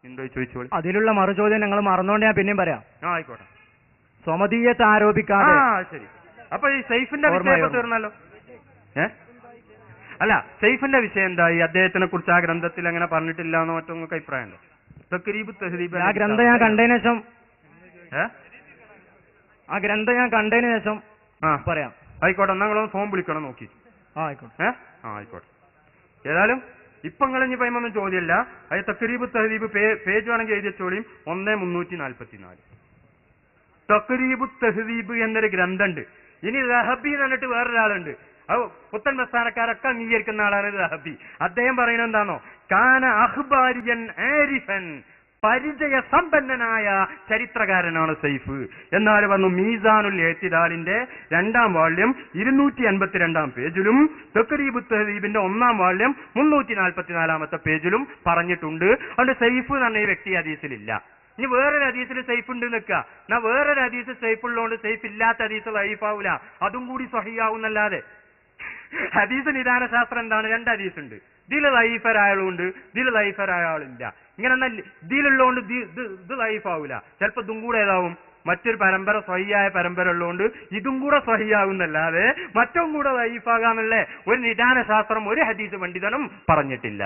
എന്തോ ചോദിച്ചോളി. അതിലുള്ള മറുചോദ്യം ഞങ്ങൾ മറന്നോണ്ട് ഞാൻ പിന്നെയും പറയാം. ആയിക്കോട്ടെ. സ്വമതീയത്തെ ആരോപിക്കാതെ. ശരി. അപ്പൊ ഈ സൈഫിന്റെ വിഷയം തീർന്നല്ലോ. അല്ല, സൈഫിന്റെ വിഷയം എന്തായി? അദ്ദേഹത്തിനെ കുറിച്ച് ആ ഗ്രന്ഥത്തിൽ അങ്ങനെ പറഞ്ഞിട്ടില്ല എന്ന് മറ്റൊന്നും അഭിപ്രായമുണ്ടോ? തഖ്രീബ് തഹ്ദീബ് ആ ഗ്രന്ഥം ഞാൻ കണ്ടതിന് ശേഷം പറയാം. ആയിക്കോട്ടെ. നിങ്ങളൊന്ന് ഫോൺ വിളിക്കണം നോക്കി. ആയിക്കോട്ടെ. ആയിക്കോട്ടെ. ഏതായാലും ഇപ്പൊ നിങ്ങൾ ഇനി പറയുമ്പൊന്നും ചോദ്യമല്ല. അത് തഖ്രീബ് തഹ്ദീബ് പേജ് വേണമെങ്കിൽ എഴുതി വെച്ചോളിയും. 1344 തഖ്രീബ് തഹ്ദീബ് എന്നൊരു ഗ്രന്ഥമുണ്ട്. ഇനി റഹബി എന്ന് പറഞ്ഞിട്ട് വേറൊരാളുണ്ട്. അത് പുത്തൻ പ്രസ്ഥാനക്കാരൊക്കെ അംഗീകരിക്കുന്ന ആളാണ് റഹബി. അദ്ദേഹം പറയുന്നത് എന്താണോ? കാന അഖ്ബാരിയൻ ആരിഫൻ, പരിചയ സമ്പന്നനായ ചരിത്രകാരനാണ് സൈഫ്. എന്നാൽ വന്നു മീസാനുൽ ഇഅ്തിദാലിന്റെ 2ാം വാള്യം 252 പേജിലും തഖ്രീബ് തഹ്ദീബിന്റെ 1ാം വാള്യം 344 പേജിലും പറഞ്ഞിട്ടുണ്ട്. അതുകൊണ്ട് സൈഫ് എന്ന് പറഞ്ഞ ഈ വ്യക്തി ഹദീസിലില്ല. ഇനി വേറൊരു ഹദീസിൽ സൈഫ് ഉണ്ട് നിൽക്കുക. എന്നാ വേറൊരു ഹദീസ് സൈഫ് ഉള്ളതുകൊണ്ട് സൈഫ് ഇല്ലാത്ത ഹദീസ് ലൈഫാവൂല, അതും കൂടി സ്വഹിയാവുന്നല്ലാതെ. ഹദീസ് നിദാന ശാസ്ത്രം എന്താണ്? 2 ഹദീസ് ഉണ്ട്. ഇതിൽ ലൈഫരായ ആളുണ്ട്, ഇതിൽ ലൈഫരായ ആളില്ല. ഇങ്ങനെ ഇതിലുള്ളതുകൊണ്ട് ഇത് ലൈഫാവൂല. ചിലപ്പോ ഇതും കൂടെ ഏതാവും? മറ്റൊരു പരമ്പര സ്വഹിയായ പരമ്പര ഉള്ളതുകൊണ്ട് ഇതും കൂടെ സ്വഹിയാവുന്നല്ലാതെ മറ്റും കൂടെ ലൈഫാകാന്നുള്ള ഒരു നിദാന ശാസ്ത്രം ഒരു ഹദീസ് പണ്ഡിതനും പറഞ്ഞിട്ടില്ല.